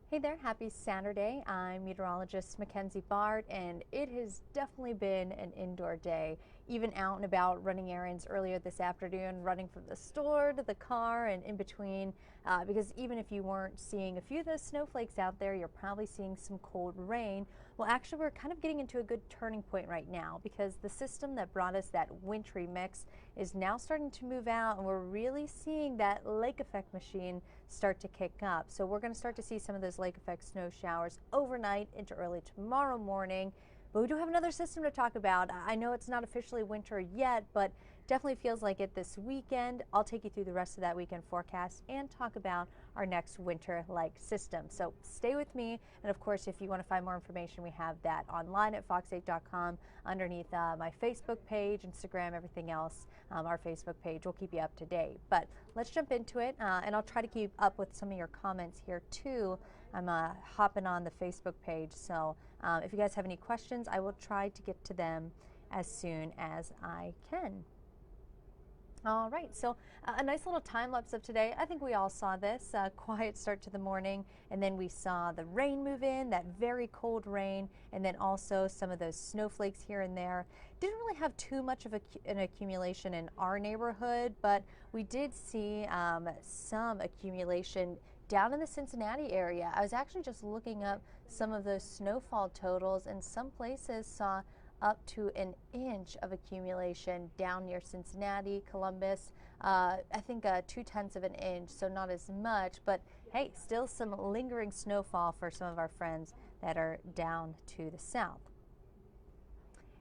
Hey there, happy Saturday. I'm meteorologist Mackenzie Bart, and it has definitely been an indoor day. Even out and about running errands earlier this afternoon, running from the store to the car and in between, because even if you weren't seeing a few of those snowflakes out there, you're probably seeing some cold rain. Well, actually, we're kind of getting into a good turning point right now because the system that brought us that wintry mix is now starting to move out, and we're really seeing that lake effect machine start to kick up. So we're going to start to see some of those lake effect snow showers overnight into early tomorrow morning. But we do have another system to talk about. I know it's not officially winter yet, but definitely feels like it this weekend. I'll take you through the rest of that weekend forecast and talk about our next winter-like system. So stay with me. And of course, if you want to find more information, we have that online at fox8.com underneath my Facebook page, Instagram, everything else. Our Facebook page will keep you up to date. But let's jump into it, and I'll try to keep up with some of your comments here too. I'm hopping on the Facebook page, so if you guys have any questions, I will try to get to them as soon as I can. All right, so a nice little time lapse of today. I think we all saw this quiet start to the morning, and then we saw the rain move in, that very cold rain, and then also some of those snowflakes here and there. Didn't really have too much of an accumulation in our neighborhood, but we did see some accumulation down in the Cincinnati area. I was actually just looking up some of those snowfall totals, and some places saw up to an inch of accumulation down near Cincinnati, Columbus. I think 2/10 of an inch, so not as much, but hey, still some lingering snowfall for some of our friends that are down to the south.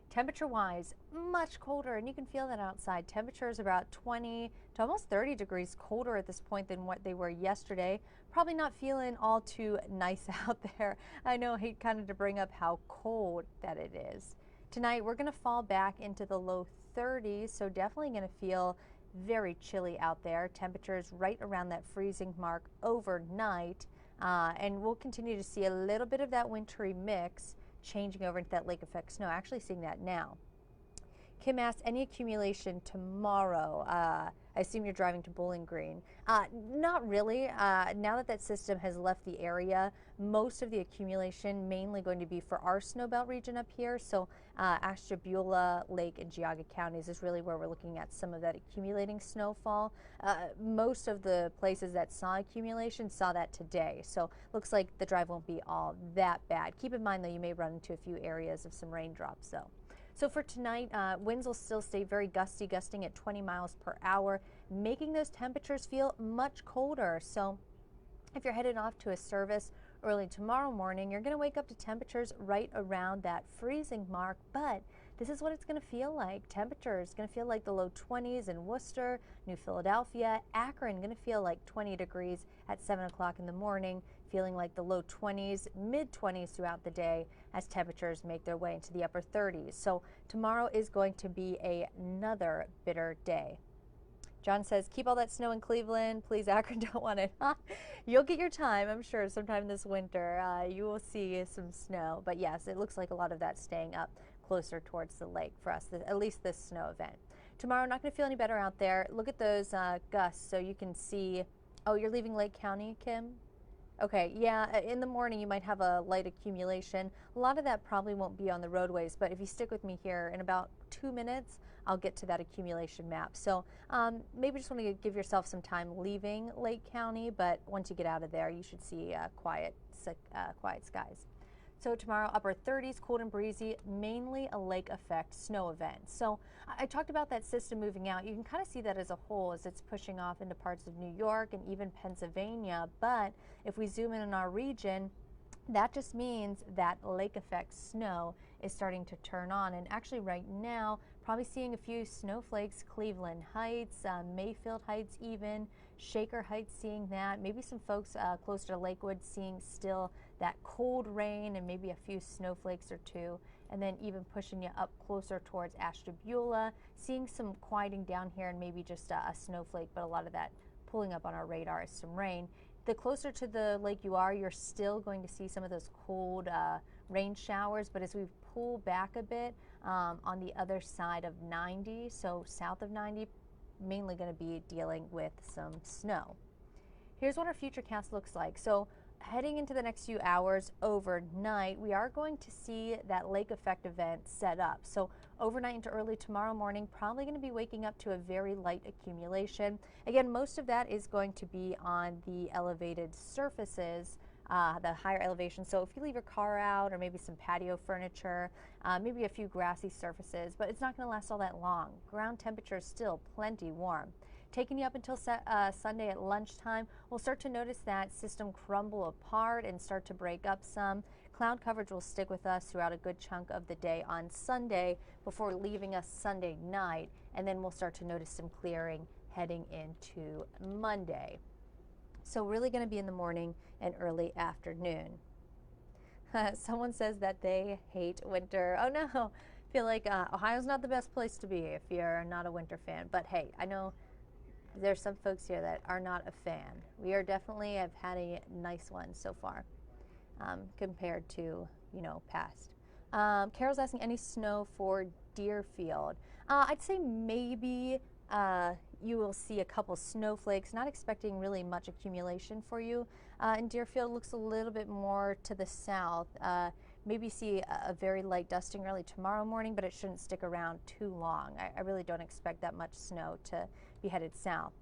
Temperature wise, much colder, and you can feel that outside. Temperatures about 20 to almost 30 degrees colder at this point than what they were yesterday. Probably not feeling all too nice out there. I know, I hate kind of to bring up how cold that it is. Tonight, we're going to fall back into the low 30s, so definitely going to feel very chilly out there. Temperatures right around that freezing mark overnight, and we'll continue to see a little bit of that wintry mix changing over into that lake effect snow. Actually seeing that now. Kim asked, any accumulation tomorrow? I assume you're driving to Bowling Green. Not really. Now that that system has left the area, most of the accumulation mainly going to be for our snowbelt region up here. So Ashtabula, Lake, and Geauga counties is really where we're looking at some of that accumulating snowfall. Most of the places that saw accumulation saw that today. So looks like the drive won't be all that bad. Keep in mind, though, you may run into a few areas of some raindrops, though. So for tonight, winds will still stay very gusty, gusting at 20 miles per hour, making those temperatures feel much colder. So if you're headed off to a service early tomorrow morning, you're going to wake up to temperatures right around that freezing mark, but this is what it's going to feel like. Temperatures going to feel like the low 20s in Worcester, New Philadelphia, Akron going to feel like 20 degrees at 7 o'clock in the morning, feeling like the low 20s, mid 20s throughout the day as temperatures make their way into the upper 30s. So tomorrow is going to be another bitter day. John says, keep all that snow in Cleveland. Please, Akron, don't want it. You'll get your time, I'm sure, sometime this winter. You will see some snow. But yes, it looks like a lot of that staying up closer towards the lake for us, at least this snow event. Tomorrow, not going to feel any better out there. Look at those gusts so you can see. Oh, you're leaving Lake County, Kim? Okay, yeah, in the morning you might have a light accumulation. A lot of that probably won't be on the roadways, but if you stick with me here, in about 2 minutes, I'll get to that accumulation map. So maybe just want to give yourself some time leaving Lake County, but once you get out of there, you should see quiet skies. So tomorrow, upper 30s, cold and breezy, mainly a lake effect snow event. So I talked about that system moving out. You can kind of see that as a whole as it's pushing off into parts of New York and even Pennsylvania. But if we zoom in on our region, that just means that lake effect snow is starting to turn on. And actually right now, probably seeing a few snowflakes, Cleveland Heights, Mayfield Heights even, Shaker Heights seeing that. Maybe some folks closer to Lakewood seeing still that cold rain and maybe a few snowflakes or two. And then even pushing you up closer towards Ashtabula, seeing some quieting down here and maybe just a snowflake, but a lot of that pulling up on our radar is some rain. The closer to the lake you are, you're still going to see some of those cold rain showers, but as we pull back a bit on the other side of 90, so south of 90, mainly going to be dealing with some snow. Here's what our future cast looks like. So heading into the next few hours overnight, we are going to see that lake effect event set up. So overnight into early tomorrow morning, probably going to be waking up to a very light accumulation. Again, most of that is going to be on the elevated surfaces, the higher elevation. So if you leave your car out, or maybe some patio furniture, maybe a few grassy surfaces, but it's not going to last all that long. Ground temperature is still plenty warm. Taking you up until Sunday at lunchtime, we'll start to notice that system crumble apart and start to break up some. Cloud coverage will stick with us throughout a good chunk of the day on Sunday before leaving us Sunday night, and then we'll start to notice some clearing heading into Monday. So really going to be in the morning and early afternoon. Someone says that they hate winter. Oh no, I feel like Ohio's not the best place to be if you're not a winter fan. But hey, I know there's some folks here that are not a fan. We are definitely have had a nice one so far compared to, past. Carol's asking, any snow for Deerfield? I'd say maybe you will see a couple snowflakes, not expecting really much accumulation for you. And Deerfield looks a little bit more to the south. Maybe see a very light dusting early tomorrow morning, but it shouldn't stick around too long. I really don't expect that much snow to be headed south.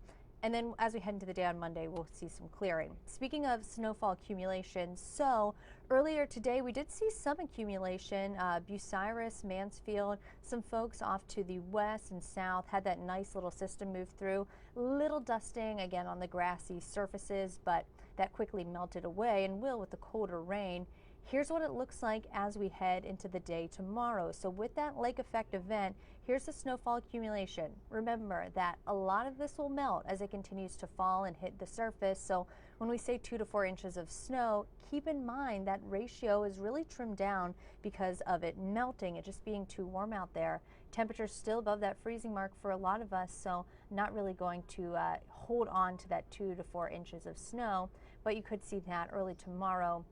And then as we head into the day on Monday, we'll see some clearing. Speaking of snowfall accumulation, so earlier today we did see some accumulation. Bucyrus, Mansfield, some folks off to the west and south had that nice little system move through. Little dusting again on the grassy surfaces, but that quickly melted away and will with the colder rain. Here's what it looks like as we head into the day tomorrow. So with that lake effect event, here's the snowfall accumulation. Remember that a lot of this will melt as it continues to fall and hit the surface. So when we say 2 to 4 inches of snow, keep in mind that ratio is really trimmed down because of it melting, it just being too warm out there. Temperatures still above that freezing mark for a lot of us, so not really going to hold on to that 2 to 4 inches of snow, but you could see that early tomorrow.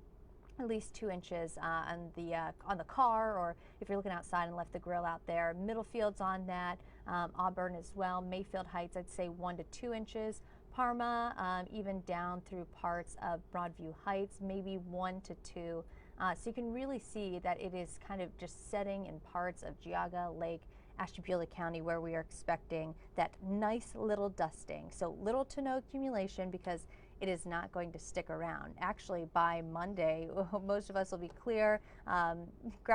At least 2 inches on the car, or if you're looking outside and left the grill out there. Middlefield's on that, Auburn as well. Mayfield Heights, I'd say 1 to 2 inches. Parma, even down through parts of Broadview Heights, maybe 1 to 2. So you can really see that it is kind of just setting in parts of Geauga, Lake, Ashtabula County, where we are expecting that nice little dusting. So little to no accumulation because it is not going to stick around. Actually, by Monday, most of us will be clear. Ground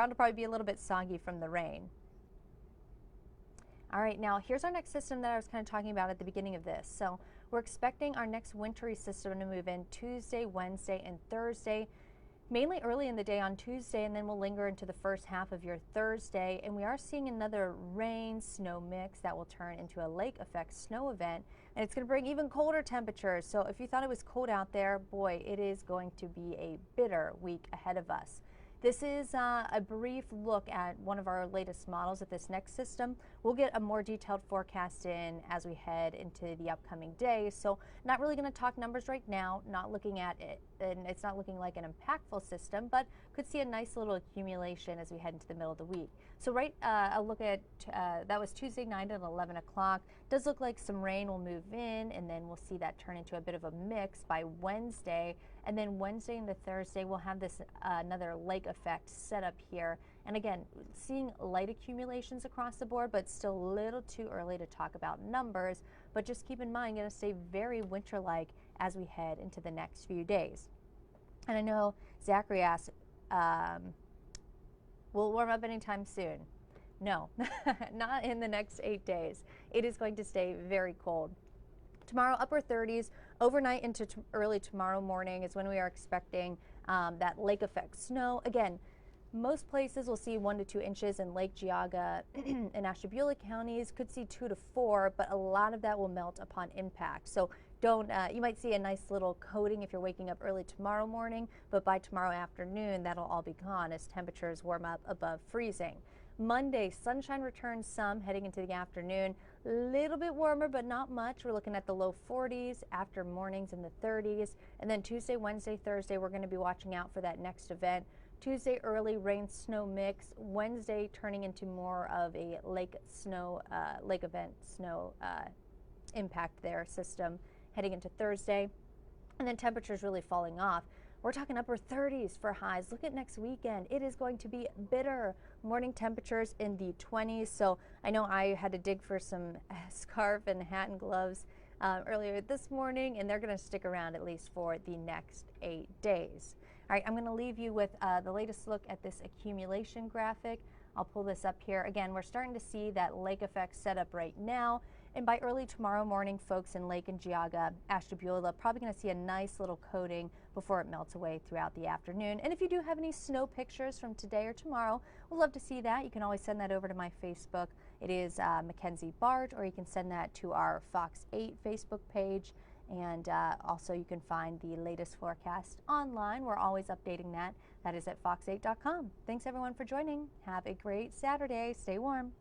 will probably be a little bit soggy from the rain. All right, now here's our next system that I was kind of talking about at the beginning of this. So we're expecting our next wintry system to move in Tuesday, Wednesday, and Thursday. Mainly early in the day on Tuesday, and then we'll linger into the first half of your Thursday. And we are seeing another rain snow mix that will turn into a lake effect snow event, and it's going to bring even colder temperatures. So if you thought it was cold out there, boy, it is going to be a bitter week ahead of us. This is a brief look at one of our latest models of this next system. We'll get a more detailed forecast in as we head into the upcoming days. So not really going to talk numbers right now, not looking at it, and it's not looking like an impactful system, but could see a nice little accumulation as we head into the middle of the week. So a look at, that was Tuesday night at 11 o'clock. Does look like some rain will move in, and then we'll see that turn into a bit of a mix by Wednesday. And then Wednesday into Thursday, we'll have this another lake effect set up here. And again, seeing light accumulations across the board, but still a little too early to talk about numbers. But just keep in mind, going to stay very winter-like as we head into the next few days. And I know Zachary asked, will it warm up anytime soon? No, not in the next 8 days. It is going to stay very cold. Tomorrow, upper 30s, overnight into early tomorrow morning is when we are expecting that lake effect snow. Again, most places will see 1 to 2 inches in Lake Geauga and Ashtabula counties, could see 2 to 4, but a lot of that will melt upon impact. So don't, you might see a nice little coating if you're waking up early tomorrow morning, but by tomorrow afternoon, that'll all be gone as temperatures warm up above freezing. Monday, sunshine returns some heading into the afternoon. A little bit warmer, but not much. We're looking at the low 40s after mornings in the 30s. And then Tuesday, Wednesday, Thursday, we're going to be watching out for that next event. Tuesday, early rain snow mix. Wednesday, turning into more of a lake event snow impact there system heading into Thursday. And then temperatures really falling off. We're talking upper 30s for highs. Look at next weekend. It is going to be bitter. Morning temperatures in the 20s. So I know I had to dig for some scarf and hat and gloves earlier this morning, and they're going to stick around at least for the next 8 days. All right, I'm going to leave you with the latest look at this accumulation graphic. I'll pull this up here. Again, we're starting to see that lake effect set up right now. And by early tomorrow morning, folks in Lake and Geauga, Ashtabula, probably going to see a nice little coating before it melts away throughout the afternoon. And if you do have any snow pictures from today or tomorrow, we'd love to see that. You can always send that over to my Facebook. It is Mackenzie Bart, or you can send that to our Fox 8 Facebook page. And also you can find the latest forecast online. We're always updating that. That is at fox8.com. Thanks everyone for joining. Have a great Saturday. Stay warm.